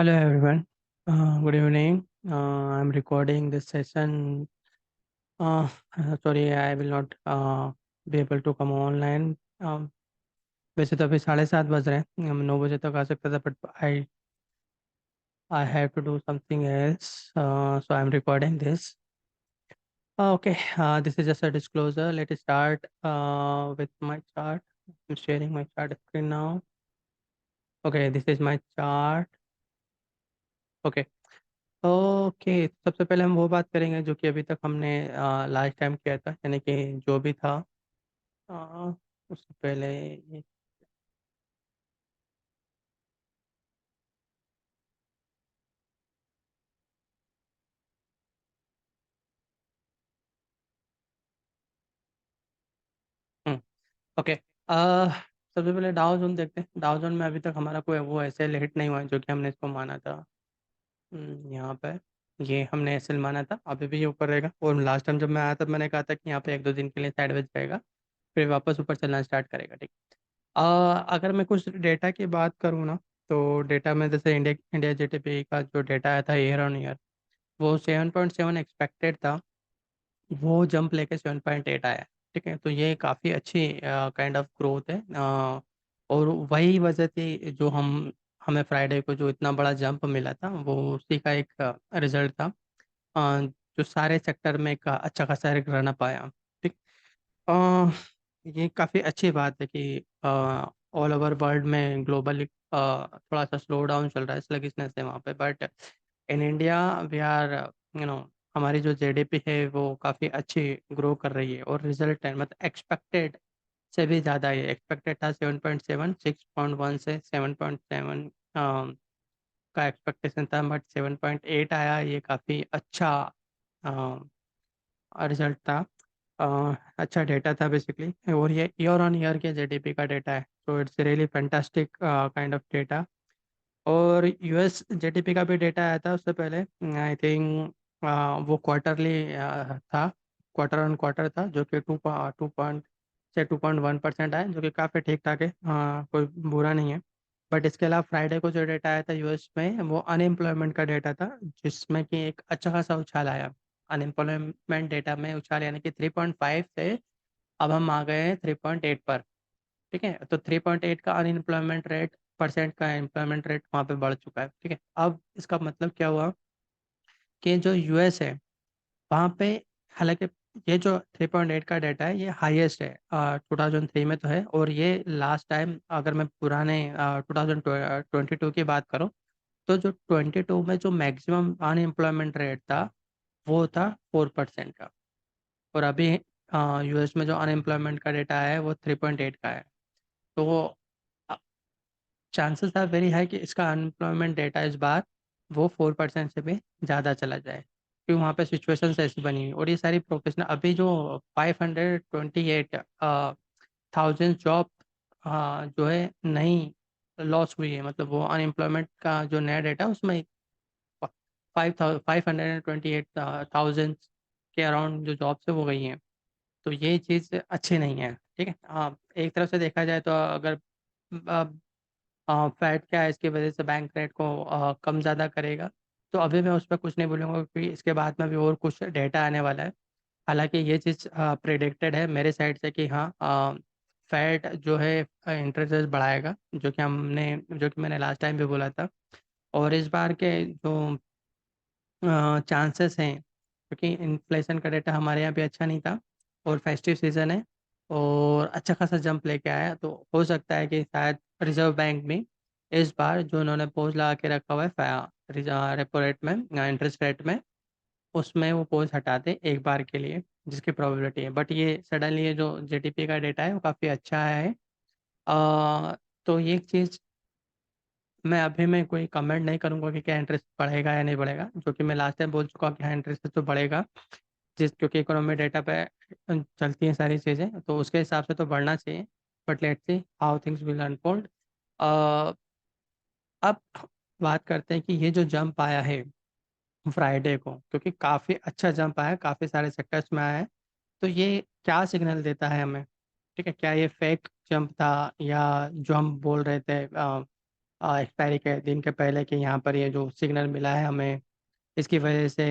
Hello everyone. Good evening. I'm recording this session. Uh, Sorry, I will not be able to come online. वैसे तो अभी 7:30 बज रहे हैं, हम 9 बजे तक आ सकता था, but I have to do something else. So I'm recording this. Okay, this is just a disclosure. Let us start with my chart. I'm sharing my chart screen now. Okay, this is my chart. Okay. Okay, सबसे पहले हम वो बात करेंगे जो कि अभी तक हमने लास्ट टाइम किया था, यानी कि जो भी था। अ, उससे पहले हम्म, ओके। सबसे पहले डाउ जोन देखते हैं। डाउ जोन में अभी तक हमारा कोई वो ऐसे हिट नहीं हुआ है जो कि हमने इसको माना था। यहाँ पे ये हमने ऐसे माना था, अभी भी ये ऊपर रहेगा। और लास्ट टाइम जब मैं आया तब मैंने कहा था कि यहाँ पे 1-2 दिन के लिए साइडवेज जाएगा, फिर वापस ऊपर चलना स्टार्ट करेगा। ठीक। अगर मैं कुछ डेटा की बात करूँ ना, तो डेटा में जैसे इंडिया इंडिया जीडीपी का जो डेटा आया था ईयर ऑन ईयर, वो 7.7 एक्सपेक्टेड था। वो जंप लेके 7.8 आया। ठीक है, तो ये काफ़ी अच्छी काइंड ऑफ ग्रोथ है। और वही वजह थी जो हमें फ्राइडे को जो इतना बड़ा जंप मिला था, वो उसी का एक रिजल्ट था। जो सारे सेक्टर में एक अच्छा खासा एक रन अप आया। ठीक। अ, ये काफ़ी अच्छी बात है कि ऑल ओवर वर्ल्ड में ग्लोबली थोड़ा सा स्लो डाउन चल रहा है, स्लगिशनेस है वहाँ पे, but in India we are you know हमारी जो जीडीपी है वो काफ़ी अच्छी ग्रो कर रही है। और रिजल्ट है मतलब एक्सपेक्टेड से भी ज़्यादा है। एक्सपेक्टेड था 7.7, 6.1 से 7.7 का एक्सपेक्टेशन था, बट 7.8 आया। ये काफ़ी अच्छा रिजल्ट था। अच्छा डेटा था बेसिकली। और ये ईयर ऑन ईयर के जीडीपी का डेटा है, तो it's really fantastic kind of data. और यूएस जीडीपी का भी डेटा आया था उससे पहले। आई थिंक वो क्वार्टरली था, क्वार्टर ऑन क्वार्टर था, जो कि 2.1% आया, जो कि काफ़ी ठीक ठाक है। कोई बुरा नहीं है। बट इसके अलावा फ्राइडे को जो डेटा आया था यूएस में, वो अनएम्प्लॉयमेंट का डेटा था, जिसमें कि एक अच्छा खासा उछाल आया। अनएम्प्लॉयमेंट डेटा में उछाल, यानी कि 3.5 से अब हम आ गए हैं 3.8 पर। ठीक है, तो 3.8 का अनएम्प्लॉयमेंट रेट, परसेंट का एम्प्लॉयमेंट रेट वहाँ पे बढ़ चुका है। ठीक है, अब इसका मतलब क्या हुआ कि जो यूएस है वहाँ पे, हालांकि ये जो 3.8 का डाटा है ये हाईएस्ट है 2003 में तो है। और ये लास्ट टाइम अगर मैं पुराने 2022 की बात करूँ, तो जो 22 में जो मैक्सिमम अनएम्प्लॉयमेंट रेट था वो था 4% का। और अभी यूएस में जो अनएम्प्लॉयमेंट का डेटा है वो 3.8 का है। तो चांसेस आर वेरी हाई कि इसका अनएम्प्लॉयमेंट डेटा इस बार वो 4% से भी ज़्यादा चला जाए, क्योंकि वहाँ पे सिचुएशन ऐसी बनी हुई। और ये सारी प्रोफेशनल अभी जो 528 थाउजेंड जॉब जो है नहीं लॉस हुई है, मतलब वो अनएम्प्लॉयमेंट का जो नया डेटा उसमें 528,000 के अराउंड जो जॉब्स है वो गई हैं। तो ये चीज़ अच्छी नहीं है। ठीक है, एक तरफ से देखा जाए तो अगर फैट क्या है, इसकी वजह से बैंक रेट को कम ज़्यादा करेगा, तो अभी मैं उस पर कुछ नहीं बोलूँगा, क्योंकि इसके बाद में भी और कुछ डेटा आने वाला है। हालांकि ये चीज़ प्रेडिक्टेड है मेरे साइड से कि हाँ, फैट जो है इंटरेस्ट रेट बढ़ाएगा, जो कि मैंने लास्ट टाइम भी बोला था। और इस बार के जो चांसेस हैं, क्योंकि इन्फ्लेशन का डेटा हमारे यहाँ पे अच्छा नहीं था, और फेस्टिव सीजन है, और अच्छा खासा जंप लेके आया, तो हो सकता है कि शायद रिजर्व बैंक में इस बार जो उन्होंने पोज लगा के रखा हुआ है रेपो रेट में, इंटरेस्ट रेट में, उसमें वो पोज हटा दे एक बार के लिए, जिसकी प्रोबेबिलिटी है। बट ये सडनली ये जो जीडीपी का डेटा है वो काफ़ी अच्छा है। तो ये चीज़ मैं कोई कमेंट नहीं करूंगा कि क्या इंटरेस्ट बढ़ेगा या नहीं बढ़ेगा, जो कि मैं लास्ट टाइम बोल चुका हूँ कि हाँ, इंटरेस्ट तो बढ़ेगा। क्योंकि इकोनॉमी डेटा पे चलती हैं सारी चीज़ें, तो उसके हिसाब से तो बढ़ना चाहिए। But let's see how things will unfold. अब बात करते हैं कि ये जो जंप आया है फ्राइडे को, क्योंकि काफ़ी अच्छा जंप आया है, काफ़ी सारे सेक्टर्स में आया है, तो ये क्या सिग्नल देता है हमें? ठीक है, क्या ये फेक जंप था, या जो हम बोल रहे थे एक्सपायरी के दिन के पहले कि यहाँ पर ये जो सिग्नल मिला है हमें, इसकी वजह से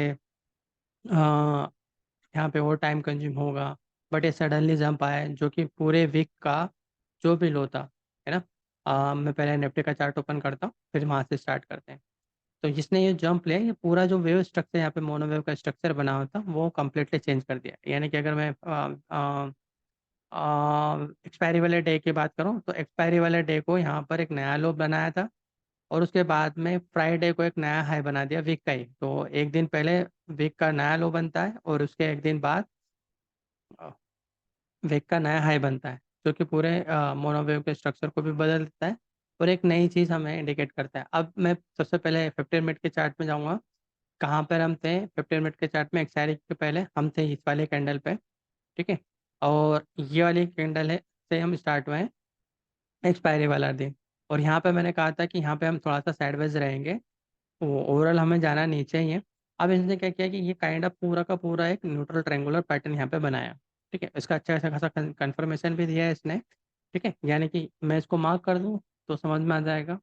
यहाँ पे और टाइम कंज्यूम होगा। बट ये सडनली जंप आया है, जो कि पूरे वीक का जो भी लो था, है ना। मैं पहले निफ्टी का चार्ट ओपन करता हूँ, फिर वहाँ से स्टार्ट करते हैं। तो जिसने ये जंप लिया, ये पूरा जो वेव स्ट्रक्चर यहाँ पे मोनो वेव का स्ट्रक्चर बना हुआ था, वो कम्प्लीटली चेंज कर दिया। यानी कि अगर मैं एक्सपायरी वाले डे की बात करूँ, तो एक्सपायरी वाले डे को यहाँ पर एक नया लो बनाया था, और उसके बाद में फ्राइडे को एक नया हाई बना दिया वीक का ही। तो एक दिन पहले वीक का नया लो बनता है, और उसके एक दिन बाद वेग का नया हाई बनता है, जो कि पूरे मोनोवेव के स्ट्रक्चर को भी बदल देता है, और एक नई चीज़ हमें इंडिकेट करता है। अब मैं सबसे पहले 15 मिनट के चार्ट में जाऊंगा। कहाँ पर हम थे 15 मिनट के चार्ट में? एक्सपायरी के पहले हम थे इस वाले कैंडल पे, ठीक है। और ये वाली कैंडल है से हम स्टार्ट हुए हैं एक्सपायरी वाला दिन। और यहाँ पे मैंने कहा था कि यहाँ पे हम थोड़ा सा साइडवेज रहेंगे, ओवरऑल हमें जाना नीचे ही है। अब इसने क्या किया कि ये काइंड ऑफ पूरा का पूरा एक न्यूट्रल ट्रायंगुलर पैटर्न यहाँ पे बनाया, ठीक है। इसका अच्छा सा खासा कंफर्मेशन भी दिया है इसने, ठीक है। यानी कि मैं इसको मार्क कर दूँ तो समझ में आ जाएगा।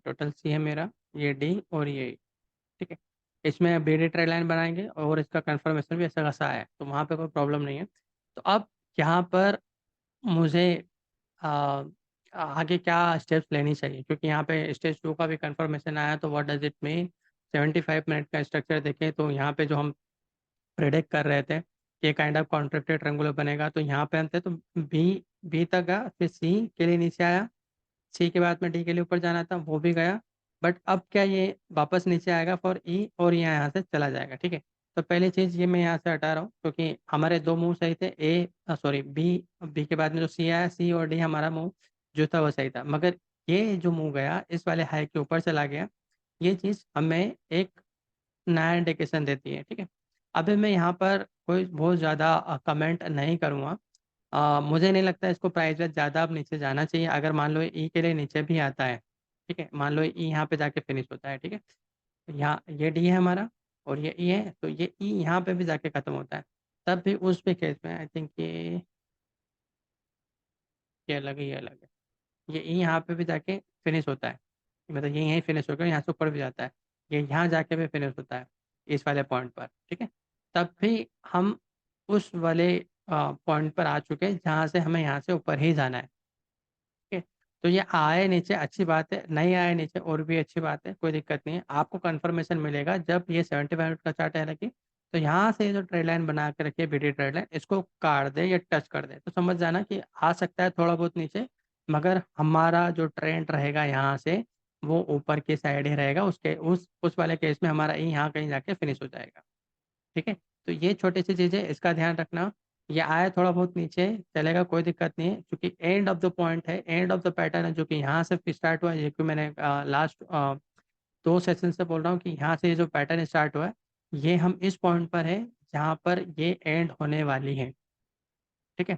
टोटल सी है मेरा, ये डी और ये E, ठीक है। इसमें बी डी ट्रेड लाइन बनाएंगे, और इसका कंफर्मेशन भी ऐसा खासा है, तो वहाँ पे कोई प्रॉब्लम नहीं है। तो अब यहाँ पर मुझे आ, आगे क्या स्टेप्स लेनी चाहिए, क्योंकि यहाँ पे स्टेज 2 का भी कंफर्मेशन आया। तो what does it mean? 75 minute का स्ट्रक्चर देखें तो यहाँ पे जो हम प्रेडिक्ट कर रहे थे कि ये काइंड ऑफ कॉन्ट्रैक्टेड ट्रायंगुलर बनेगा, तो यहाँ पे हम थे तो बी बी तक गया, फिर सी के लिए नीचे आया, सी के बाद में डी के लिए ऊपर जाना था, वो भी गया। बट अब क्या ये वापस नीचे आएगा फॉर ई, और ये यहाँ से चला जाएगा, ठीक है। तो पहली चीज़ ये मैं यहाँ से हटा रहा हूँ, क्योंकि हमारे दो मूव सही थे, ए सॉरी बी, बी के बाद में जो सी आया, सी और डी हमारा मूव जो था वो सही था। मगर ये जो मूव गया इस वाले हाई के ऊपर चला गया, ये चीज़ हमें एक नया इंडिकेशन देती है, ठीक है। अभी मैं यहाँ पर कोई बहुत ज़्यादा कमेंट नहीं करूँगा। मुझे नहीं लगता इसको प्राइस वाइज ज़्यादा अब नीचे जाना चाहिए। अगर मान लो ई के लिए नीचे भी आता है, ठीक है, मान लो ई यहाँ पे जाके फिनिश होता है, ठीक है। तो यहाँ ये डी है हमारा, और ये ई है, तो ये ई यहाँ पे भी जाके खत्म होता है, तब भी उस पे केस में आई थिंक ये अलग है, ये अलग है। ये ई यहाँ पे भी जाके फिनिश होता है, मतलब ये यहीं फिनिश होकर यहाँ से ऊपर भी जाता है, ये यहाँ जाके भी फिनिश होता है इस वाले पॉइंट पर, ठीक है। तब भी हम उस वाले पॉइंट पर आ चुके हैं जहाँ से हमें यहाँ से ऊपर ही जाना है, ठीक है। तो ये आए नीचे अच्छी बात है, नहीं आए नीचे और भी अच्छी बात है, कोई दिक्कत नहीं है। आपको कंफर्मेशन मिलेगा जब ये 75 मिनट का चार्ट है लगी, तो यहाँ से ये जो ट्रेड लाइन बना के रखिए बीडी ट्रेड लाइन, इसको काट दे या टच कर दे, तो समझ जाना कि आ सकता है थोड़ा बहुत नीचे, मगर हमारा जो ट्रेंड रहेगा यहाँ से वो ऊपर की साइड ही रहेगा। उसके उस वाले केस में हमारा यहाँ कहीं जाके फिनिश हो जाएगा, ठीक है। तो ये छोटी सी चीज़ है, इसका ध्यान रखना। ये आया थोड़ा बहुत नीचे चलेगा, कोई दिक्कत नहीं है, क्योंकि एंड ऑफ द पॉइंट है, एंड ऑफ द पैटर्न है, जो कि यहाँ से स्टार्ट हुआ है। ये कि मैंने लास्ट 2 सेशन से बोल रहा हूँ कि यहाँ से ये जो पैटर्न स्टार्ट हुआ है, ये हम इस पॉइंट पर है जहाँ पर ये एंड होने वाली है, ठीक है।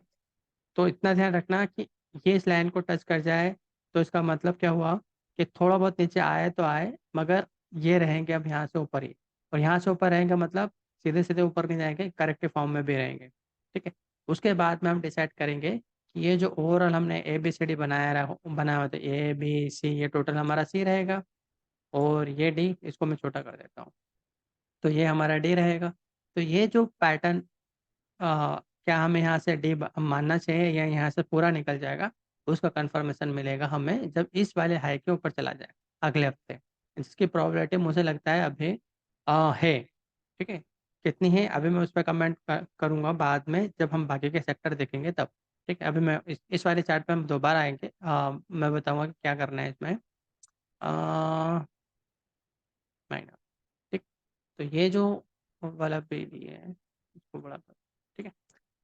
तो इतना ध्यान रखना कि ये इस लाइन को टच कर जाए, तो इसका मतलब क्या हुआ कि थोड़ा बहुत नीचे आए तो आए, मगर ये रहेंगे अब यहाँ से ऊपर ही। और यहाँ से ऊपर रहेंगे मतलब सीधे सीधे ऊपर नहीं जाएंगे, करेक्टिव फॉर्म में भी रहेंगे, ठीक है। उसके बाद में हम डिसाइड करेंगे कि ये जो ओवरऑल हमने ए बी सी डी बनाया हुआ था, ए बी सी, ये टोटल हमारा सी रहेगा, और ये डी, इसको मैं छोटा कर देता हूँ, तो ये हमारा डी रहेगा। तो ये जो पैटर्न, क्या हमें यहाँ से डी मानना चाहिए या यहाँ से पूरा निकल जाएगा, उसका कंफर्मेशन मिलेगा हमें जब इस वाले हाई के ऊपर चला जाए अगले हफ्ते, जिसकी प्रोबेबिलिटी मुझे लगता है अभी है, ठीक है। कितनी है अभी मैं उस पर कमेंट करूँगा बाद में, जब हम बाकी के सेक्टर देखेंगे तब, ठीक है। अभी मैं इस वाले चार्ट पे हम दोबारा आएंगे, मैं बताऊँगा कि क्या करना है इसमें। माइनस, ठीक। तो ये जो वाला बेबी है, इसको बड़ा कर, ठीक है।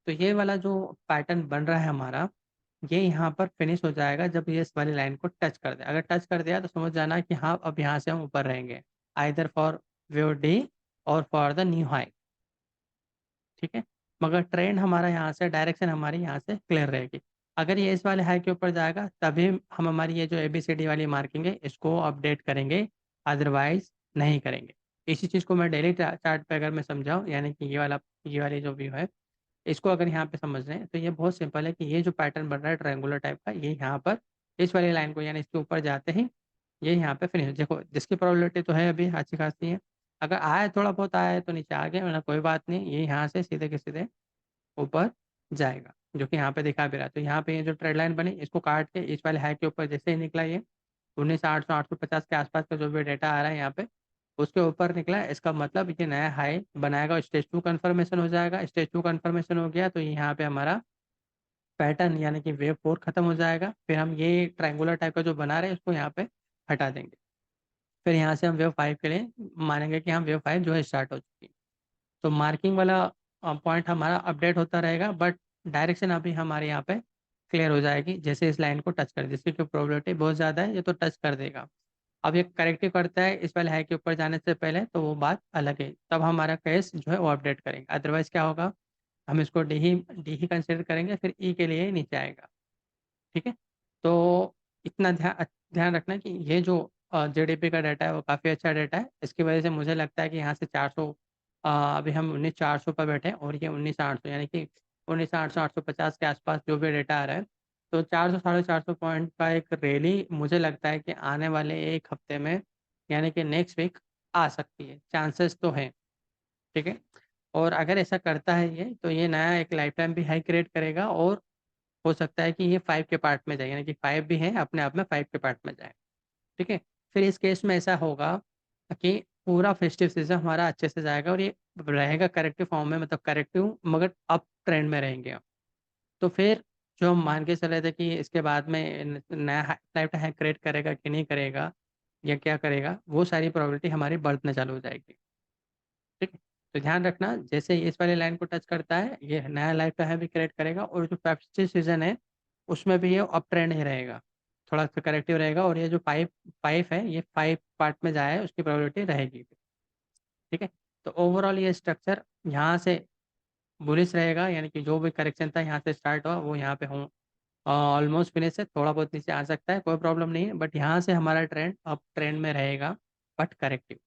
तो ये वाला जो पैटर्न बन रहा है हमारा, ये यहाँ पर फिनिश हो जाएगा जब ये इस वाली लाइन को टच कर दे। अगर टच कर दिया तो समझ जाना कि हाँ अब यहाँ से हम ऊपर रहेंगे, आइदर फॉर व्यू डी और फॉर द न्यू हाई, ठीक है। मगर ट्रेंड हमारा यहाँ से, डायरेक्शन हमारी यहाँ से क्लियर रहेगी। अगर ये इस वाले हाई के ऊपर जाएगा तभी हम हमारी ये जो ABCD वाली मार्किंग है इसको अपडेट करेंगे, अदरवाइज नहीं करेंगे। इसी चीज़ को मैं डेली चार्ट पे अगर मैं समझाऊँ, यानी कि ये वाली जो व्यू है, इसको अगर यहाँ पे समझ रहे हैं तो ये बहुत सिंपल है कि ये जो पैटर्न बन रहा है ट्रायंगुलर टाइप का, ये यहाँ पर इस वाली लाइन को यानी इसके ऊपर जाते ही ये यहाँ पे फिनिश, देखो जिसकी प्रोबेबिलिटी तो है अभी अच्छी खासी है। अगर आया थोड़ा बहुत आया है तो नीचे आ गया, वरना कोई बात नहीं, ये यहाँ से सीधे के सीधे ऊपर जाएगा, जो कि यहाँ पे दिखा भी रहा है। तो यहाँ पे ये जो ट्रेड लाइन बनी इसको काट के इस वाले हाई के ऊपर जैसे ही निकला ये 19,800 850 के आसपास का जो भी डेटा आ रहा है यहाँ पे, उसके ऊपर निकला है, इसका मतलब ये नया हाई बनाएगा, स्टेज 2 कन्फर्मेशन हो जाएगा। स्टेज 2 कन्फर्मेशन हो गया तो यहाँ पे हमारा पैटर्न यानी कि वेव 4 खत्म हो जाएगा। फिर हम ये ट्रायंगुलर टाइप का जो बना रहे हैं उसको यहाँ पे हटा देंगे। फिर यहाँ से हम वेव 5 के लिए मानेंगे कि हम वेव 5 जो है स्टार्ट हो चुकी है। तो मार्किंग वाला पॉइंट हमारा अपडेट होता रहेगा, बट डायरेक्शन अभी हमारे यहाँ पे क्लियर हो जाएगी जैसे इस लाइन को टच कर, जिसकी की प्रोबेबिलिटी बहुत ज़्यादा है, ये तो टच कर देगा। अब ये करेक्टिव करता है इस वाले हाई के ऊपर जाने से पहले तो वो बात अलग है, तब हमारा केस जो है वो अपडेट करेंगे। अदरवाइज़ क्या होगा, हम इसको डी ही कंसिडर करेंगे, फिर ई के लिए नीचे आएगा। ठीक है? तो इतना ध्यान रखना कि ये जो जीडीपी का डाटा है वो काफ़ी अच्छा डाटा है। इसकी वजह से मुझे लगता है कि यहाँ से 400 अभी हम 19,400 पर बैठे हैं और ये 19,800 यानी कि 19,800 850 के आसपास जो भी डाटा आ रहा है। तो 400 साढ़े 400 पॉइंट का एक रैली मुझे लगता है कि आने वाले 1 हफ्ते में यानी कि नेक्स्ट वीक आ सकती है। चांसेस तो हैं, ठीक है? और अगर ऐसा करता है ये, तो ये नया एक लाइफ टाइम भी हाई क्रिएट करेगा और हो सकता है कि ये 5 के पार्ट में जाए, यानी कि 5 भी है, अपने आप में 5 के पार्ट में जाए, ठीक है? फिर इस केस में ऐसा होगा कि पूरा फेस्टिव सीज़न हमारा अच्छे से जाएगा और ये रहेगा करेक्टिव फॉर्म में, मतलब करेक्टिव मगर अप ट्रेंड में रहेंगे हम। तो फिर जो हम मान के चल रहे थे कि इसके बाद में नया लाइफ टाइम क्रिएट करेगा कि नहीं करेगा या क्या करेगा, वो सारी प्रोबेबिलिटी हमारी बढ़ना चालू हो जाएगी। ठीक है? तो ध्यान रखना जैसे ही इस वाली लाइन को टच करता है, ये नया लाइफ का है भी क्रिएट करेगा और जो पेप्सी सीज़न है, उसमें भी ये अप ट्रेंड ही रहेगा। थोड़ा-सा करेक्टिव रहेगा और ये जो 5 है, ये 5 पार्ट में जाए उसकी प्रोबेबिलिटी रहेगी। ठीक है? तो ओवरऑल ये स्ट्रक्चर यहाँ से बुलिश रहेगा, यानी कि जो भी करेक्शन था यहाँ से स्टार्ट हुआ वो यहाँ पे ऑलमोस्ट फिनिश है, थोड़ा बहुत नीचे आ सकता है, कोई प्रॉब्लम नहीं है, बट यहाँ से हमारा ट्रेंड अप ट्रेंड में रहेगा, बट करेक्टिव।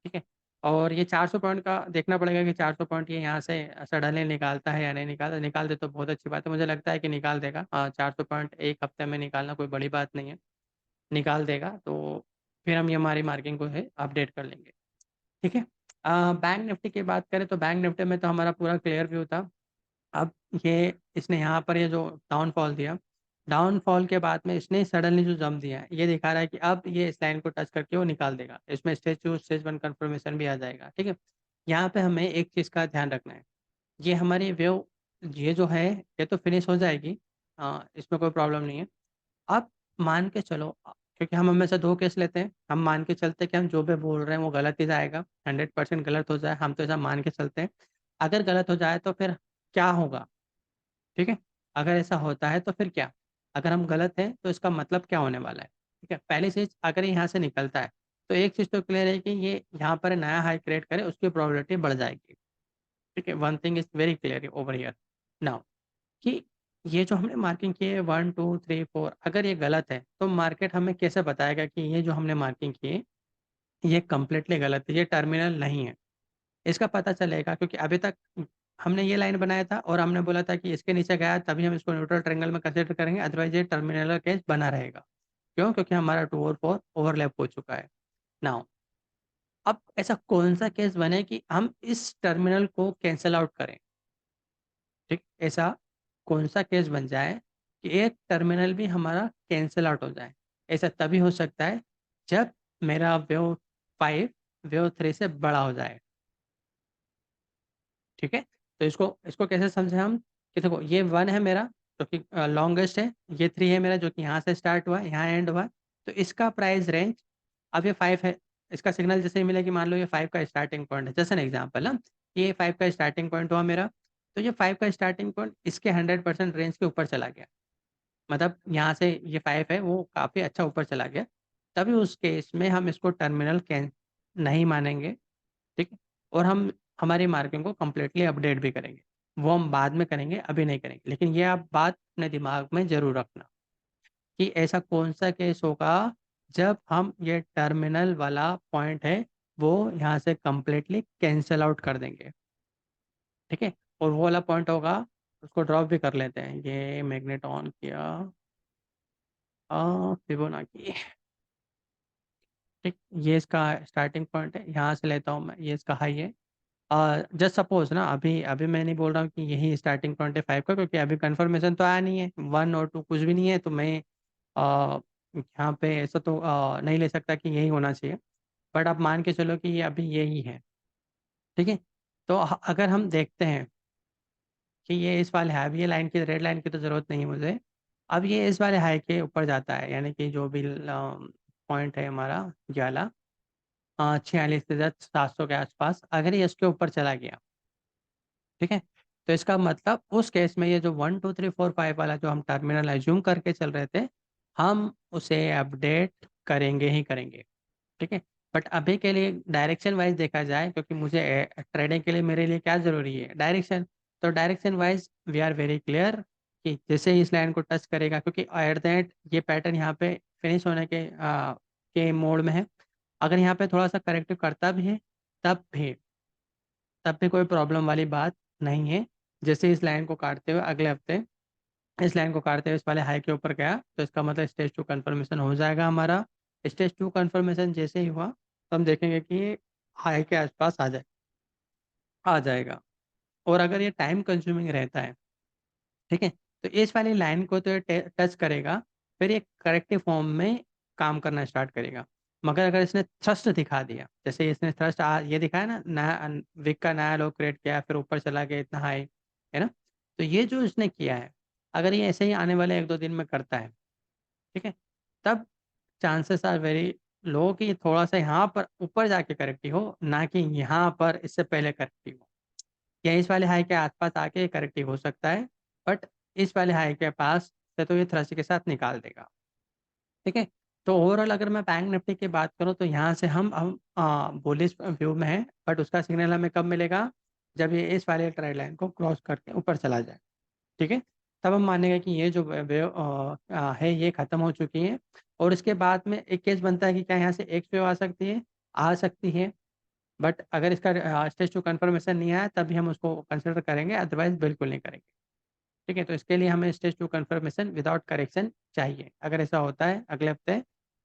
ठीक है? और ये 400 पॉइंट का देखना पड़ेगा कि 400 पॉइंट ये यहाँ से सडनली निकालता है या नहीं निकालता। निकाल दे तो बहुत अच्छी बात है, मुझे लगता है कि निकाल देगा। 400 पॉइंट 1 हफ्ते में निकालना कोई बड़ी बात नहीं है, निकाल देगा तो फिर हम ये हमारी मार्किंग को है अपडेट कर लेंगे। ठीक है? बैंक निफ्टी की बात करें तो बैंक निफ्टी में तो हमारा पूरा क्लियर व्यू था। अब ये इसने यहाँ पर ये जो डाउनफॉल दिया, डाउनफॉल के बाद में इसने सडनली जो जंप दिया है, ये दिखा रहा है कि अब ये इस लाइन को टच करके वो निकाल देगा। इसमें स्टेज 2, स्टेज 1 कन्फर्मेशन भी आ जाएगा, ठीक है? यहाँ पे हमें एक चीज़ का ध्यान रखना है, ये हमारी वेव ये जो है, ये तो फिनिश हो जाएगी, इसमें कोई प्रॉब्लम नहीं है। अब मान के चलो क्योंकि हम हमेशा 2 केस लेते हैं, हम मान के चलते हैं कि हम जो भी बोल रहे हैं वो गलत ही जाएगा, 100% गलत हो जाए, हम तो ऐसा मान के चलते हैं। अगर गलत हो जाए तो फिर क्या होगा? ठीक है? अगर ऐसा होता है तो फिर क्या? अगर हम गलत हैं तो इसका मतलब क्या होने वाला है? ठीक है? पहली चीज़ अगर ये यहाँ से निकलता है, तो एक चीज़ तो क्लियर है कि ये यहाँ पर नया हाई क्रिएट करे उसकी प्रोबेबिलिटी बढ़ जाएगी। ठीक है? One thing is very clear over here now कि ये जो हमने मार्किंग की है 1, 2, 3, 4 अगर ये गलत है, तो मार्केट हमें कैसे बताएगा कि ये जो हमने मार्किंग की है, ये कंप्लीटली गलत है, ये टर्मिनल नहीं है? इसका पता चलेगा क्योंकि अभी तक हमने ये लाइन बनाया था और हमने बोला था कि इसके नीचे गया तभी हम इसको न्यूट्रल ट्रायंगल में कंसीडर करेंगे, अदरवाइज़ ये टर्मिनल केस बना रहेगा। क्यों? क्योंकि हमारा 2 और 4 ओवरलैप हो चुका है। नाउ अब ऐसा कौन-सा केस बने कि हम इस टर्मिनल को कैंसल आउट करें, ठीक? ऐसा कौन-सा केस बन जाए कि एक टर्मिनल भी हमारा कैंसल आउट हो जाए? ऐसा तभी हो सकता है जब मेरा वेव 5 वेव 3 से बड़ा हो जाए। ठीक है? तो इसको इसको कैसे समझें हम कि देखो ये 1 है मेरा जो कि लॉन्गेस्ट है, ये 3 है मेरा जो कि यहाँ से स्टार्ट हुआ है, यहाँ एंड हुआ है। तो इसका प्राइस रेंज अब ये 5 है, इसका सिग्नल जैसे ही मिला कि मान लो ये 5 का स्टार्टिंग पॉइंट है, जैसे एन एग्ज़ाम्पल हाँ, ये 5 का स्टार्टिंग पॉइंट हुआ मेरा, तो ये 5 का स्टार्टिंग पॉइंट इसके 100% रेंज के ऊपर चला गया। मतलब यहाँ से ये 5 है वो काफ़ी अच्छा ऊपर चला गया, तभी उस केस में हम इसको टर्मिनल कैन नहीं मानेंगे। ठीक है? और हम हमारी मार्किंग को कंप्लीटली अपडेट भी करेंगे। वो हम बाद में करेंगे, अभी नहीं करेंगे। लेकिन ये आप बात अपने दिमाग में ज़रूर रखना कि ऐसा कौन-सा केस होगा जब हम ये टर्मिनल वाला पॉइंट है, वो यहाँ से कंप्लीटली कैंसल आउट कर देंगे। ठीक है? और वो वाला पॉइंट होगा, उसको ड्रॉप भी कर लेते हैं। ये मैग्नेट ऑन किया, फिबोनाची, ठीक। ये इसका स्टार्टिंग पॉइंट है, यहाँ से लेता हूँ मैं, ये इसका हाई है। जस्ट सपोज ना, अभी अभी मैं नहीं बोल रहा हूँ कि यही स्टार्टिंग पॉइंट है 5 का, क्योंकि अभी कंफर्मेशन तो आया नहीं है, 1 और 2 कुछ भी नहीं है, तो मैं यहाँ पे ऐसा तो नहीं ले सकता कि यही होना चाहिए। बट आप मान के चलो कि ये अभी यही है, ठीक है। तो अगर हम देखते हैं कि ये इस वाले हाई, ये लाइन की, रेड लाइन की तो ज़रूरत नहीं है मुझे। अब ये इस वाले हाई के ऊपर जाता है, यानी कि जो भी पॉइंट है हमारा ये वाला, 46,700 के आसपास, अगर ये इसके ऊपर चला गया, ठीक है, तो इसका मतलब उस केस में ये जो 1 2 3 4 5 वाला जो हम टर्मिनल एज्यूम करके चल रहे थे, हम उसे अपडेट करेंगे ही करेंगे, ठीक है। बट अभी के लिए डायरेक्शन वाइज देखा जाए, क्योंकि मुझे ट्रेडिंग के लिए मेरे लिए क्या ज़रूरी है, डायरेक्शन। तो direction wise we are very clear कि जैसे ही इस लाइन को टच करेगा, क्योंकि एट द एंड ये पैटर्न यहाँ पे फिनिश होने के मोड में है। अगर यहाँ पे थोड़ा सा करेक्टिव करता भी है, तब भी कोई प्रॉब्लम वाली बात नहीं है। जैसे इस लाइन को काटते हुए अगले हफ्ते, इस लाइन को काटते हुए इस वाले हाई के ऊपर गया, तो इसका मतलब स्टेज 2 कन्फर्मेशन हो जाएगा हमारा। स्टेज 2 कन्फर्मेशन जैसे ही हुआ, तो हम देखेंगे कि ये हाई के आसपास आ जाएगा। और अगर ये टाइम कंज्यूमिंग रहता है, ठीक है, तो इस वाली लाइन को तो ये टच करेगा, फिर ये करेक्टिव फॉर्म में काम करना स्टार्ट करेगा। मगर अगर इसने थ्रस्ट दिखा दिया, जैसे इसने थ्रस्ट ये दिखाया ना, नया विक का नया लो क्रिएट किया, फिर ऊपर चला गया इतना हाई, है ना। तो ये जो इसने किया है, अगर ये ऐसे ही आने वाले 1-2 दिन में करता है, ठीक है, तब चांसेस आर वेरी लो कि ये थोड़ा-सा यहाँ पर ऊपर जाके करेक्टिव हो, ना कि यहाँ पर इससे पहले करेक्टिव हो। या इस वाले हाई के आस-पास आके करेक्टिव हो सकता है, बट इस वाले हाई के पास से तो ये थ्रस्ट के साथ निकाल देगा, ठीक है। तो ओवरऑल अगर मैं बैंक निफ्टी की बात करूँ, तो यहाँ से हम बुलिश व्यू में हैं, बट उसका सिग्नल हमें कब मिलेगा? जब ये इस वाले ट्रेंड लाइन को क्रॉस करके ऊपर चला जाए, ठीक है? तब हम मानेंगे कि ये जो वेव है ये खत्म हो चुकी है। और इसके बाद में एक केस बनता है कि क्या यहाँ से एक वेव आ सकती है? आ सकती है, बट अगर इसका स्टेज 2 कन्फर्मेशन नहीं आया, तभी हम उसको कंसिडर करेंगे, अदरवाइज़ बिल्कुल नहीं करेंगे। ठीक है? तो इसके लिए हमें स्टेज 2 कन्फर्मेशन विदाउट करेक्शन चाहिए। अगर ऐसा होता है अगले हफ्ते,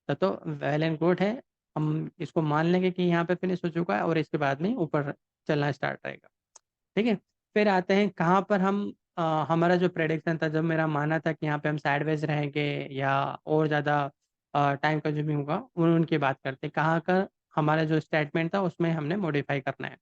तब तो वेल एंड गुड है। हम इसको मान लेंगे कि यहाँ पे फिनिश हो चुका है और इसके बाद में ऊपर चलना स्टार्ट रहेगा। ठीक है? फिर आते हैं कहाँ पर हम हमारा जो प्रेडिक्शन था, जब मेरा मानना था कि यहाँ पे हम साइडवेज़ रहेंगे या और ज़्यादा टाइम कंज्यूमिंग होगा, उनकी बात करते हैं। कहाँ का हमारा जो स्टेटमेंट था उसमें हमने मॉडिफ़ाई करना है।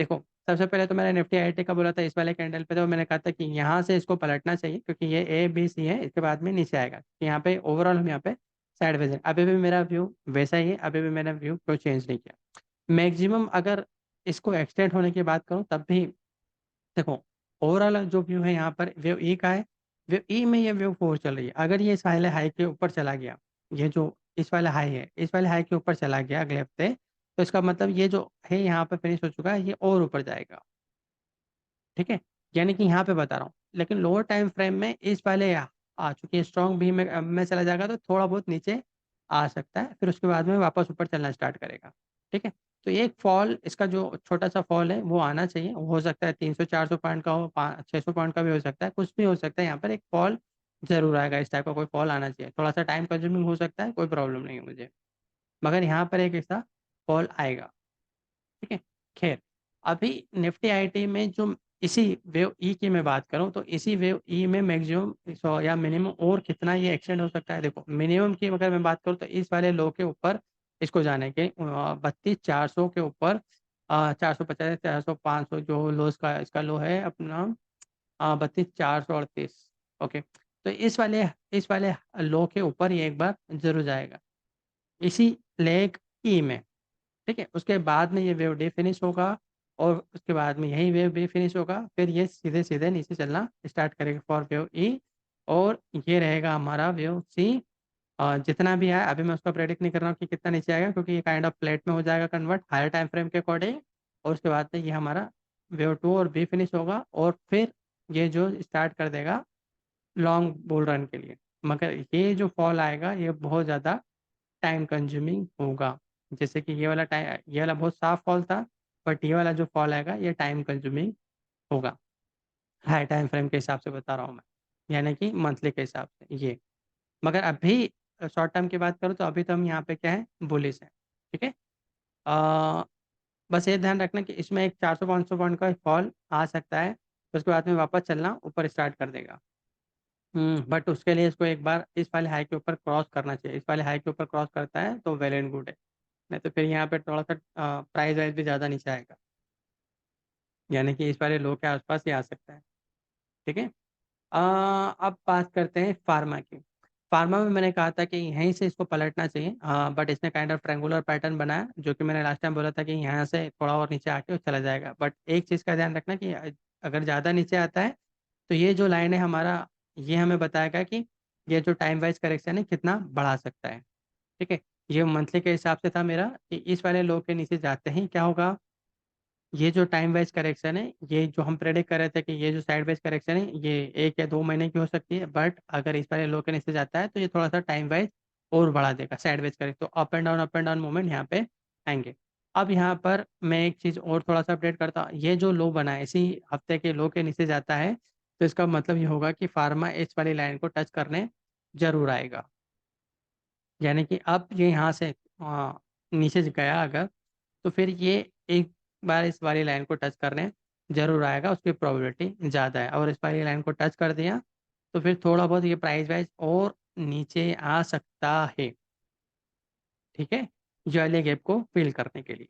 देखो, सबसे पहले तो मैंने निफ्टी आईटी का बोला था इस वाले कैंडल पे, तो मैंने कहा था कि यहाँ से इसको पलटना चाहिए, क्योंकि ये ए, बी, सी है, इसके बाद में नीचे आएगा। यहाँ पे ओवरऑल हम यहाँ पे साइडवेज़ हैं। अभी भी मेरा व्यू वैसा ही है, अभी भी मैंने व्यू कोई चेंज नहीं किया। मैक्सिमम अगर इसको एक्सटेंड होने की बात करूँ, तब भी देखो, ओवरऑल जो व्यू है यहाँ पर वेव ई का है। वेव ई में ये वेव 4 चल रही है। अगर ये इस वाले हाई के ऊपर चला गया, ये जो इस वाला हाई है, इस वाले हाई के ऊपर चला गया अगले हफ्ते, तो इसका मतलब ये जो है यहाँ पर फिनिश हो चुका है, ये और ऊपर जाएगा। ठीक है? यानी कि यहाँ पे बता रहा हूँ। लेकिन लोअर टाइम फ्रेम में इस वाले आ चुकी है स्ट्रॉन्ग भी में चला जाएगा, तो थोड़ा बहुत नीचे आ सकता है, फिर उसके बाद में वापस ऊपर चलना स्टार्ट करेगा। ठीक है? तो ये एक फॉल, इसका जो छोटा-सा फॉल है वो आना चाहिए। हो सकता है 300-400 पॉइंट का हो, 600 पॉइंट का भी हो सकता है, कुछ भी हो सकता है, यहाँ पर एक फॉल ज़रूर आएगा, इस टाइप का कोई फॉल आना चाहिए। थोड़ा-सा टाइम कंज्यूमिंग हो सकता है, कोई प्रॉब्लम नहीं है मुझे। मगर यहाँ पर एक ऐसा फॉल आएगा। ठीक है? ख़ैर, अभी निफ्टी आईटी में जो इसी वेव ई की मैं बात करूँ, तो इसी वेव ई में मैक्सिमम 100 या मिनिमम और कितना ये एक्सटेंड हो सकता है? देखो, मिनिमम की अगर मैं बात करूँ, तो इस वाले लो के ऊपर इसको जाने के 32,400 के ऊपर 450, 400, 500 जो लोज़ का इसका लो है अपना 32,438। ओके। तो इस वाले लो के ऊपर ये एक बार ज़रूर जाएगा, इसी लेग ई में। ठीक है? उसके बाद में ये वेव डी फिनिश होगा और उसके बाद में यही वेव बी फिनिश होगा। फिर ये सीधे-सीधे नीचे चलना स्टार्ट करेगा फॉर वेव ई, और ये रहेगा हमारा वेव सी। जितना भी आए, अभी मैं उसका प्रेडिक्ट नहीं कर रहा हूँ कि कितना नीचे आएगा, क्योंकि ये काइंड ऑफ फ्लैट में हो जाएगा कन्वर्ट हायर टाइम फ्रेम के अकॉर्डिंग। और उसके बाद में ये हमारा वेव 2 और बी फिनिश होगा, और फिर ये जो स्टार्ट कर देगा लॉन्ग बुल रन के लिए। मगर ये जो फॉल आएगा, ये बहुत ज़्यादा टाइम कंज्यूमिंग होगा। जैसे कि ये वाला बहुत साफ फॉल था, बट ये वाला जो फॉल आएगा ये टाइम कंज्यूमिंग होगा। हाई टाइम फ्रेम के हिसाब से बता रहा हूँ मैं, यानी कि मंथली के हिसाब से ये। मगर अभी शॉर्ट टर्म की बात करूँ तो अभी तो हम यहाँ पे क्या है, बुलिश हैं, ठीक है? अ, बस ये ध्यान रखना कि इसमें एक 400-500 पॉइंट का फॉल आ सकता है, उसके बाद में वापस चलना ऊपर स्टार्ट कर देगा। बट उसके लिए इसको एक बार इस वाले हाई के ऊपर क्रॉस करना चाहिए। इस वाले हाई के ऊपर क्रॉस करता है तो वेल एंड गुड है, नहीं तो फिर यहाँ पे थोड़ा-सा प्राइस वाइज़ भी ज़्यादा नीचे आएगा, यानी कि इस वाले लो के आस-पास ये आ सकता है, ठीक है? अब बात करते हैं फार्मा की। फार्मा में मैंने कहा था कि यहीं से इसको पलटना चाहिए, बट इसने काइंड ऑफ ट्रायंगुलर पैटर्न बनाया, जो कि मैंने लास्ट टाइम बोला था कि यहाँ से थोड़ा और नीचे आके वो चला जाएगा। बट एक चीज़ का ध्यान रखना कि अगर ज़्यादा नीचे आता है, तो ये जो लाइन है हमारा, ये हमें बताएगा कि ये जो टाइम वाइज़ करेक्शन है कितना बढ़ा सकता है, ठीक है? ये मंथली के हिसाब से था मेरा कि इस वाले लो के नीचे जाते ही क्या होगा, ये जो टाइम वाइज़ करेक्शन है, ये जो हम प्रेडिक्ट कर रहे थे कि ये जो साइड वाइज़ करेक्शन है, ये 1 या 2 महीने की हो सकती है, बट अगर इस वाले लो के नीचे जाता है, तो ये थोड़ा-सा टाइम वाइज़ और बढ़ा देगा, साइड वाइज़ करेक्ट, तो अप एंड डाउन मूवमेंट यहाँ पे आएँगे। अब यहाँ पर मैं एक चीज़ और थोड़ा-सा अपडेट करता हूँ, ये जो लो बना है, इसी हफ्ते के लो के नीचे जाता है, तो इसका मतलब ये होगा कि फार्मा इस वाली लाइन को टच करने ज़रूर आएगा। यानी कि अब ये यहाँ से नीचे गया अगर, तो फिर ये एक बार इस वाली लाइन को टच करने ज़रूर आएगा, उसकी प्रोबेबिलिटी ज़्यादा है, और इस वाली लाइन को टच कर दिया, तो फिर थोड़ा बहुत ये प्राइस वाइज़ और नीचे आ सकता है, ठीक है? ये वाले गैप को फ़िल करने के लिए।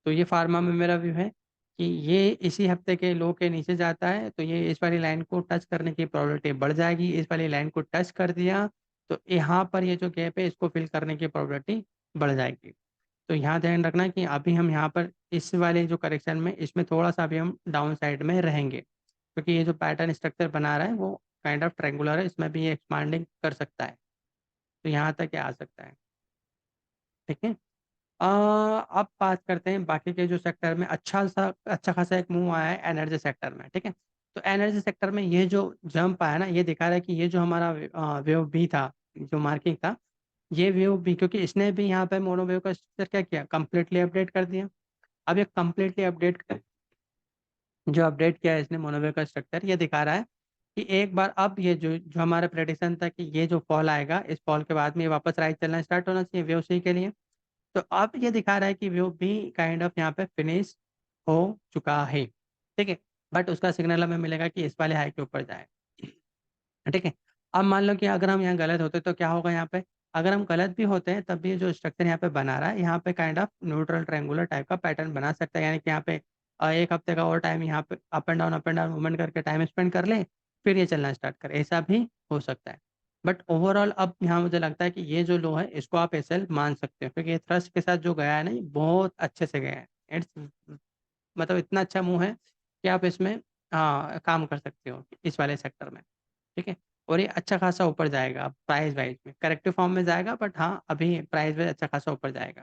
तो ये फार्मा में मेरा व्यू है कि ये इसी हफ्ते के लो के नीचे जाता है, तो ये इस वाली लाइन को टच करने की प्रोबेबिलिटी बढ़ जाएगी। इस वाली लाइन को टच कर दिया, तो यहाँ पर ये जो गैप है, इसको फ़िल करने की प्रोबेबिलिटी बढ़ जाएगी। तो यहाँ ध्यान रखना कि अभी हम यहाँ पर इस वाले जो करेक्शन में, इसमें थोड़ा-सा अभी हम डाउन साइड में रहेंगे, क्योंकि ये जो पैटर्न स्ट्रक्चर बना रहा है, वो काइंड ऑफ ट्रायंगुलर है, इसमें भी ये एक्सपांडिंग कर सकता है। तो यहाँ तक ये आ सकता है, ठीक है? अब बात करते हैं बाकी के जो सेक्टर में अच्छा खासा एक मूव आया है एनर्जी सेक्टर में, ठीक है? तो एनर्जी सेक्टर में ये जो जंप आया ना, ये दिखा रहा है कि ये जो हमारा वेव बी था, जो मार्किंग था, ये वेव बी, क्योंकि इसने भी यहाँ पे मोनो वेव का स्ट्रक्चर क्या किया, कंप्लीटली अपडेट कर दिया। अब ये कंप्लीटली अपडेट जो अपडेट किया है इसने मोनो का स्ट्रक्चर, ये दिखा रहा है कि एक बार अब ये जो जो हमारा प्रेडिक्शन था कि ये जो फॉल आएगा, इस फॉल के बाद में ये वापस राइट चलना स्टार्ट होना चाहिए वेव सी के लिए। तो अब ये दिखा रहा है कि वेव बी काइंड ऑफ यहाँ पे फिनिश हो चुका है, ठीक है? बट उसका सिग्नल हमें मिलेगा कि इस वाले हाई के ऊपर जाए। ठीक है? अब मान लो कि अगर हम यहाँ गलत होते तो क्या होगा यहाँ पे? अगर हम गलत भी होते हैं तब भी ये जो स्ट्रक्चर यहाँ पे बना रहा है, यहाँ पे kind of neutral triangular type का पैटर्न बना सकता है। यानी कि यहाँ पे 1 हफ्ते का और टाइम यहाँ पे अप एंड डाउन मूवमेंट करके टाइम स्पेंड कर लें, फिर ये चलना स्टार्ट करे, ऐसा भी हो सकता है। बट ओवरऑल अब यहाँ मुझे लगता है कि ये जो लो है इसको आप एसएल मान सकते हो, क्योंकि ये थ्रस्ट के साथ जो गया है ना, ये बहुत अच्छे से गया है। इट्स मतलब इतना अच्छा मूव है कि आप इसमें काम कर सकते हो इस वाले सेक्टर में। ठीक है? और ये अच्छा खासा ऊपर जाएगा प्राइस वाइज़ में, करेक्टिव फॉर्म में जाएगा, बट हाँ, अभी प्राइस वाइज़ अच्छा खासा ऊपर जाएगा।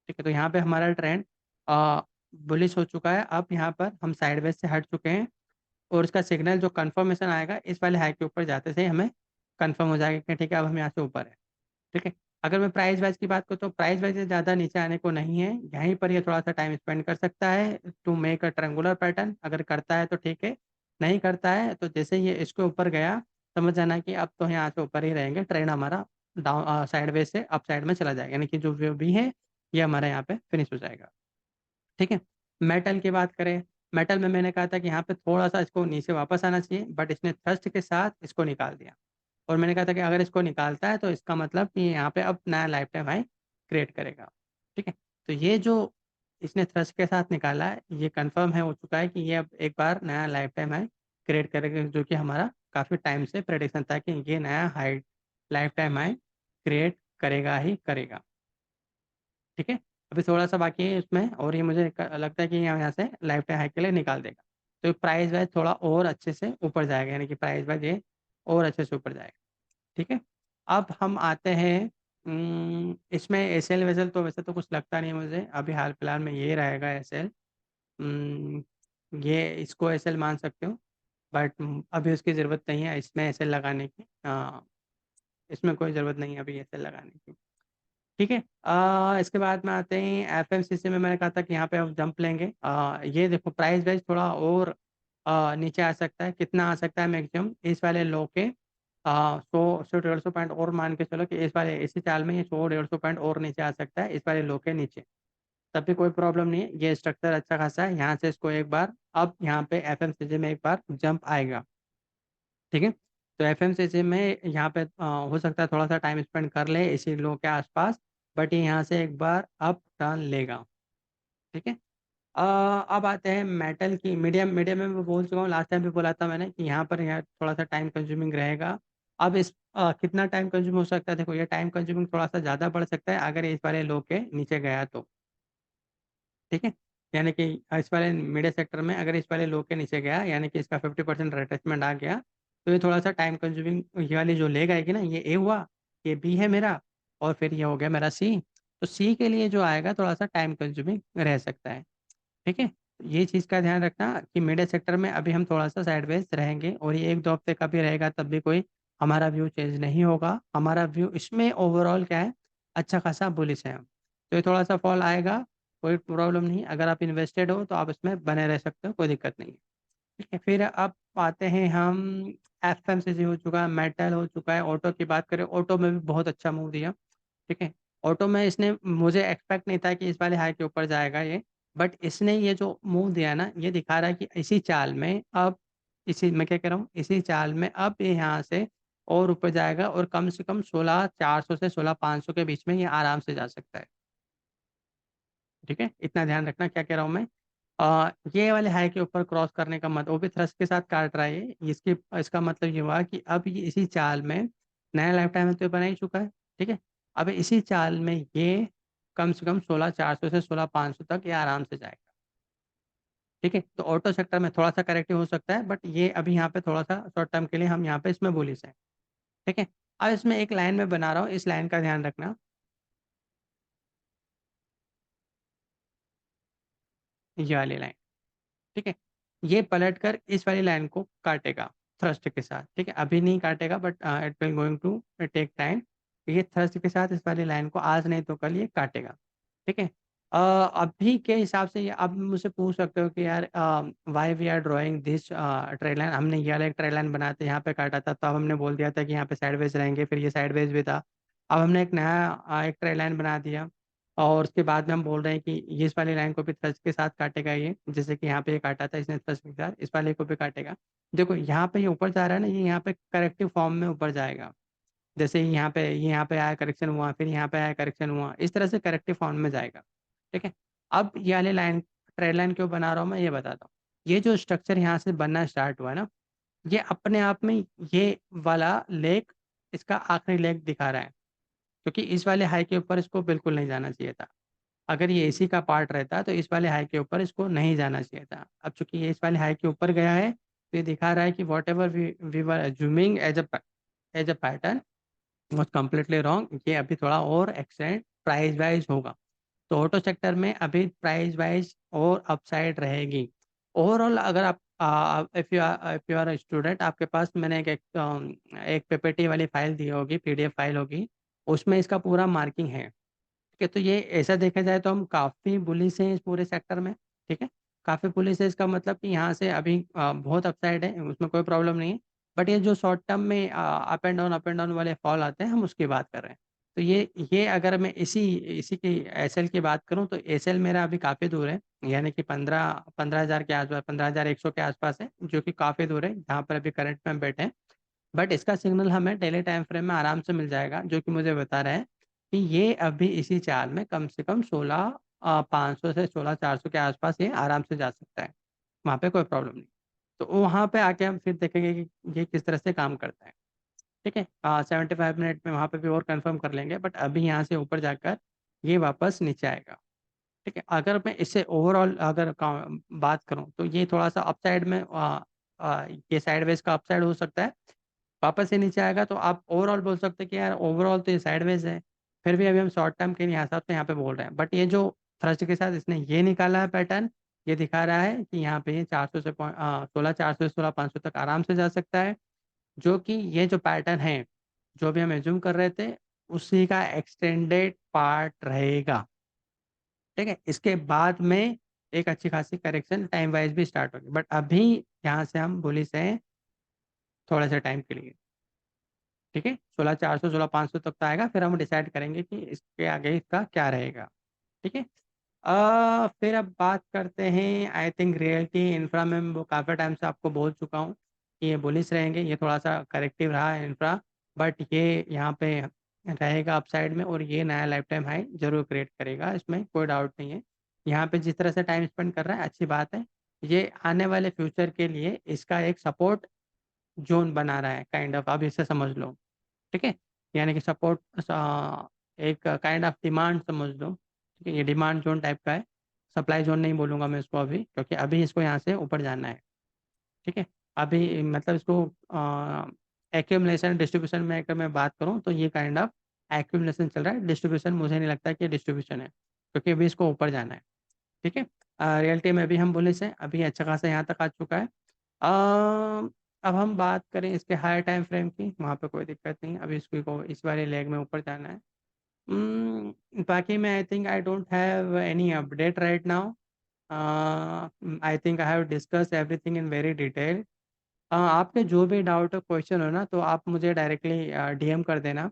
ठीक है? तो यहाँ पे हमारा ट्रेंड अ, बुलिश हो चुका है, अब यहाँ पर हम साइडवेज़ से हट चुके हैं, और इसका सिग्नल जो कन्फर्मेशन आएगा इस वाले हाई के ऊपर जाते से ही हमें कन्फर्म हो जाएगा कि ठीक है, अब हम यहाँ से ऊपर हैं। ठीक है? अगर मैं प्राइस वाइज़ की बात करूँ तो प्राइस वाइज़ ज़्यादा नीचे आने को नहीं है, यहीं पर ये थोड़ा-सा टाइम स्पेंड कर सकता है to make a triangular pattern. अगर करता है तो ठीक है, नहीं करता है तो जैसे ये इसके ऊपर गया, समझ जाना कि अब तो यहाँ से ऊपर ही रहेंगे, ट्रेंड हमारा साइडवेज़ से अप साइड में चला जाएगा, यानी कि जो व्यू भी है, ये हमारा यहाँ पे फिनिश हो जाएगा। ठीक है? मेटल की बात करें, मेटल में मैंने कहा था कि यहाँ पे थोड़ा-सा इसको नीचे वापस आना चाहिए, बट इसने थ्रस्ट के साथ इसको निकाल दिया। और मैंने कहा था कि अगर इसको निकालता है तो इसका मतलब कि यहाँ पे अब नया लाइफ टाइम हाई क्रिएट करेगा। ठीक है? तो ये जो इसने थ्रस्ट के साथ निकाला है, ये कन्फर्म है हो चुका है कि ये अब एक बार नया लाइफ टाइम हाई क्रिएट करेगा, जो कि हमारा काफ़ी टाइम से प्रेडिक्शन था कि ये नया high life time high create करेगा ही करेगा। ठीक है? अभी थोड़ा-सा बाकी है इसमें, और ये मुझे लगता है कि यहाँ से लाइफ टाइम हाई के लिए निकाल देगा। तो प्राइस वाइज़ थोड़ा और अच्छे से ऊपर जाएगा, यानी कि प्राइस वाइज़ ये और अच्छे से ऊपर जाएगा। ठीक है? अब हम आते हैं इसमें एसएल-वेसएल तो वैसे तो कुछ लगता नहीं है मुझे, अभी हाल-फिलहाल में ये रहेगा एसएल। उम, ये इसको एसएल मान सकते हो, बट अभी उसकी ज़रूरत नहीं है इसमें एसएल लगाने की। इसमें कोई ज़रूरत नहीं है अभी एसएल लगाने की। ठीक है? इसके बाद में आते हैं एफएमसीसी में, मैंने कहा था कि यहाँ पे हम जंप लेंगे। ये देखो प्राइस वाइज़ थोड़ा और नीचे आ सकता है, कितना आ सकता है मैक्सिमम इस वाले लो के 100 से 150 पॉइंट और मान के चलो कि इस वाले इसी चाल में ये 100-150 पॉइंट और नीचे आ सकता है इस वाले लो के नीचे। तब भी कोई प्रॉब्लम नहीं है, ये स्ट्रक्चर अच्छा खासा है। यहाँ से इसको एक बार अब यहाँ पे एफएमसीजी में एक बार जंप आएगा, ठीक है? तो एफएमसीजी में यहाँ पे हो सकता है थोड़ा-सा टाइम स्पेंड कर ले इसी लो के आसपास, बट ये यहाँ से एक बार अप टर्न लेगा, ठीक है? अब आते हैं मेटल की मीडियम मीडियम में मैं बोल चुका हूँ, लास्ट टाइम भी बोला था मैंने कि यहाँ पर यहाँ थोड़ा-सा टाइम कंज्यूमिंग रहेगा। अब कितना टाइम कंज्यूम हो सकता है? देखो ये टाइम कंज्यूमिंग थोड़ा-सा ज़्यादा बढ़ सकता है अगर इस वाले लो के नीचे गया तो। ठीक है? यानी कि इस वाले मिड सेक्टर में अगर इस वाले लो के नीचे गया यानी कि इसका 50% रिट्रेसमेंट आ गया, तो ये थोड़ा-सा टाइम कंज्यूमिंग ये वाली जो लेग आएगी ना, ये ए हुआ, ये बी है मेरा और फिर ये हो गया मेरा सी। तो सी के लिए जो आएगा थोड़ा-सा टाइम कंज्यूमिंग रह सकता है। ठीक है? ये चीज़ का ध्यान रखना कि मिड सेक्टर में अभी हम थोड़ा-सा साइडवेज़ रहेंगे और ये 1-2 हफ्ते का भी रहेगा तब भी कोई हमारा व्यू चेंज नहीं होगा। हमारा व्यू इसमें ओवरऑल क्या है, अच्छा खासा बुलिश है। तो ये थोड़ा-सा फॉल आएगा, कोई प्रॉब्लम नहीं। अगर आप इन्वेस्टेड हो तो आप इसमें बने रह सकते हो, कोई दिक्कत नहीं है। ठीक है? फिर अब आते हैं हम एफएमसीजी हो चुका है, मेटल हो चुका है, ऑटो की बात करें, ऑटो में भी बहुत अच्छा मूव दिया। ठीक है? ऑटो में इसने मुझे एक्सपेक्ट नहीं था कि इस वाले हाई के ऊपर जाएगा ये, बट इसने ये जो मूव दिया ना, ये दिखा रहा है कि इसी चाल में अब इसी मैं क्या कह रहा हूँ, इसी चाल में अब ये यहाँ से और ऊपर जाएगा और कम से कम 16,400 से 16,500 के बीच में ये आराम से जा सकता है। ठीक है? इतना ध्यान रखना क्या कह रहा हूँ मैं। ये वाले हाई के ऊपर क्रॉस करने का वो भी थ्रस्ट के साथ काट रहा है ये। इसका मतलब ये हुआ कि अब ये इसी चाल में नया लाइफ टाइम तो ये बना ही चुका है, ठीक है? अब इसी चाल में ये कम से कम 16,400 से 16,500 तक ये आराम से जाएगा, ठीक है? तो ऑटो सेक्टर में थोड़ा-सा करेक्टिव हो सकता है बट ये अभी यहाँ पे थोड़ा-सा शॉर्ट टर्म के लिए हम यहाँ पे इसमें बुलिश हैं, ठीक है? अब इसमें एक लाइन मैं बना रहा हूँ, इस लाइन का ध्यान रखना, ये वाली लाइन। ठीक है? ये पलटकर इस वाली लाइन को काटेगा थ्रस्ट के साथ, ठीक है? अभी नहीं काटेगा but it will going to take time. ये थ्रस्ट के साथ इस वाली लाइन को आज नहीं तो कल ये काटेगा, ठीक है? अभी के हिसाब से ये आप मुझसे पूछ सकते हो कि यार why we are drawing this trade line हमने ये वाला एक ट्रेड लाइन बनाते यहाँ पे काटा था, तब हमने बोल दिया था कि यहाँ पे साइडवेज़ रहेंगे, फिर ये साइडवेज़ भी था। अब हमने एक नया एक ट्रेड लाइन बना दिया। और उसके बाद में हम बोल रहे हैं कि ये इस वाली लाइन को भी थ्रस्ट के साथ काटेगा ये, जैसे कि यहाँ पे ये काटा था इसने थ्रस्ट के साथ, इस वाले को भी काटेगा। देखो यहाँ पे ये ऊपर जा रहा है ना, ये यहाँ पे करेक्टिव फॉर्म में ऊपर जाएगा। जैसे यहाँ पे आया करेक्शन हुआ, फिर यहाँ पे आया करेक्शन हुआ, इस तरह से करेक्टिव फॉर्म में जाएगा। ठीक है? अब ये वाली लाइन ट्रेड लाइन क्यों बना रहा हूँ मैं ये बताता हूँ। ये जो स्ट्रक्चर यहाँ से बनना स्टार्ट हुआ है ना, ये अपने आप में ये वाला लेग इसका आखिरी लेग दिखा रहा है। क्योंकि इस वाले हाई के ऊपर इसको बिल्कुल नहीं जाना चाहिए था। अगर ये एसी का पार्ट रहता तो इस वाले हाई के ऊपर इसको नहीं जाना चाहिए था। अब चूँकि ये इस वाले हाई के ऊपर गया है, तो ये दिखा रहा है कि whatever we were assuming as a pattern was completely wrong. ये अभी थोड़ा और एक्सटेंड प्राइस वाइज़ होगा। तो ऑटो सेक्टर में अभी प्राइस वाइज़ और अपसाइड रहेगी। ओवरऑल अगर आप if you are a student आपके पास मैंने एक पीपीटी वाली फाइल दी होगी, पीडीएफ फाइल होगी, उसमें इसका पूरा मार्किंग है। ठीक है, तो ये ऐसा देखा जाए तो हम काफ़ी बुलिश हैं इस पूरे सेक्टर में, ठीक है? काफ़ी बुलिश है इसका मतलब कि यहाँ से अभी बहुत अपसाइड है, उसमें कोई प्रॉब्लम नहीं है। बट ये जो शॉर्ट टर्म में अप एंड डाउन वाले फॉल आते हैं, हम उसकी बात कर रहे हैं। तो ये अगर मैं इसी इसी की एसएल की बात करूँ तो एसएल मेरा अभी काफ़ी दूर है, यानी कि 15,000 के आस-पास 15,100 के आस-पास है, जो कि काफ़ी दूर है, जहाँ पर अभी करंट में हम बैठे हैं। बट इसका सिग्नल हमें डेली टाइम फ्रेम में आराम से मिल जाएगा, जो कि मुझे बता रहा है कि ये अभी इसी चाल में कम से कम 16,500 से 16,400 के आसपास ये आराम से जा सकता है। वहाँ पे कोई प्रॉब्लम नहीं। तो वहाँ पे आके हम फिर देखेंगे कि ये किस तरह से काम करता है। ठीक है? 75 मिनट में वहाँ पे भी और कन्फर्म कर लेंगे बट अभी यहाँ से ऊपर जाकर ये वापस नीचे आएगा। ठीक है? अगर मैं इससे ओवरऑल अगर बात करूँ तो ये थोड़ा-सा अपसाइड में ये साइडवेज़ का अपसाइड हो सकता है। वापस से नीचे आएगा तो आप ओवरऑल बोल सकते हैं कि यार ओवरऑल तो ये साइडवेज़ है। फिर भी अभी हम शॉर्ट टर्म के लिए हिसाब से यहाँ पे बोल रहे हैं। बट ये जो थ्रस्ट के साथ इसने ये निकाला है पैटर्न, ये दिखा रहा है कि यहाँ पे ये 16,400 से 16,500 तक आराम से जा सकता है। जो कि ये जो पैटर्न है, जो भी हम अज़्यूम कर रहे थे, उसी का एक्सटेंडेड पार्ट रहेगा। ठीक है? इसके बाद में एक अच्छी खासी करेक्शन टाइम वाइज भी स्टार्ट होगी, बट अभी यहाँ से हम बुलिश हैं थोड़ा सा टाइम के लिए। ठीक है, 16,400 16,500 तक तो आएगा, फिर हम डिसाइड करेंगे कि इसके आगे इसका क्या रहेगा। ठीक है। फिर अब बात करते हैं, आई थिंक रियलिटी इंफ्रा में वो काफ़ी टाइम से आपको बोल चुका हूँ कि ये बुलिश रहेंगे, ये थोड़ा सा करेक्टिव रहा है इंफ्रा, बट ये यहाँ पे रहेगा अपसाइड में, और ये नया लाइफ टाइम हाई जरूर क्रिएट करेगा, इसमें कोई डाउट नहीं है। यहाँ पे जिस तरह से टाइम स्पेंड कर रहा है अच्छी बात है, ये आने वाले फ्यूचर के लिए इसका एक सपोर्ट जोन बना रहा है, काइंड ऑफ, आप इसे समझ लो। ठीक है, यानी कि सपोर्ट, एक काइंड ऑफ डिमांड समझ लो। ठीक है, ये डिमांड जोन टाइप का है, सप्लाई जोन नहीं बोलूँगा मैं इसको अभी, क्योंकि अभी इसको यहाँ से ऊपर जाना है। ठीक है, अभी मतलब इसको एक्यूमुलेशन डिस्ट्रीब्यूशन में अगर मैं बात करूँ तो ये काइंड ऑफ एक्यूमुलेशन चल रहा है, डिस्ट्रीब्यूशन मुझे नहीं लगता कि डिस्ट्रीब्यूशन है, क्योंकि अभी इसको ऊपर जाना है। ठीक है, रियलिटी में भी हम बुलिश हैं, अभी अच्छा खासा यहाँ तक आ चुका है। अब हम बात करें इसके हायर टाइम फ्रेम की, वहाँ पे कोई दिक्कत नहीं है, अभी इसको इस वाले लेग में ऊपर जाना है। बाकी मैं आई think I don't have any update right now. I think I have discuss everything in very detail. आपके जो भी डाउट हो, क्वेश्चन हो ना, तो आप मुझे डायरेक्टली डीएम कर देना,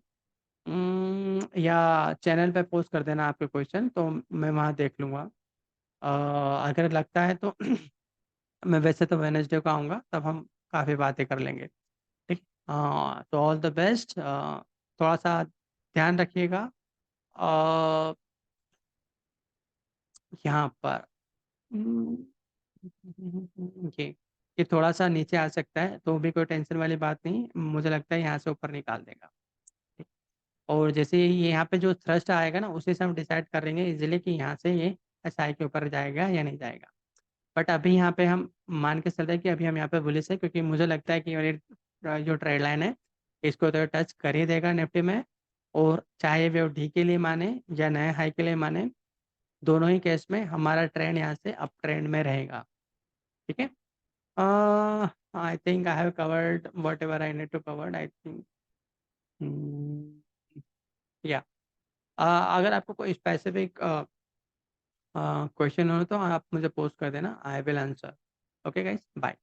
या चैनल पे पोस्ट कर देना आपके क्वेश्चन, तो मैं वहाँ देख लूँगा। अगर लगता है तो मैं वैसे तो वेडनेसडे को आऊँगा, तब हम काफ़ी बातें कर लेंगे। ठीक, तो ऑल द बेस्ट, थोड़ा-सा ध्यान रखिएगा। अ, यहाँ पर उम, ये ये थोड़ा-सा नीचे आ सकता है, तो भी कोई टेंशन वाली बात नहीं, मुझे लगता है यहाँ से ऊपर निकाल देगा। ठीक, और जैसे ही ये यहाँ पे जो थ्रस्ट आएगा ना, उसी से हम डिसाइड करेंगे इज़िली कि यहाँ से ये एसआई के ऊपर जाएगा या नहीं जाएगा। बट अभी यहाँ पे हम मान के चल रहे हैं कि अभी हम यहाँ पे बुलिश है, क्योंकि मुझे लगता है कि ये जो ट्रेड लाइन है, इसको तो टच कर ही देगा निफ्टी में, और चाहे वे डी के लिए माने या नए हाई के लिए माने, दोनों ही केस में हमारा ट्रेंड यहाँ से अप ट्रेंड में रहेगा। ठीक है, I think I have covered whatever I need to covered, I think. या अगर आपको कोई स्पेसिफिक क्वेश्चन हो तो आप मुझे पोस्ट कर देना, I will answer. Okay guys, bye.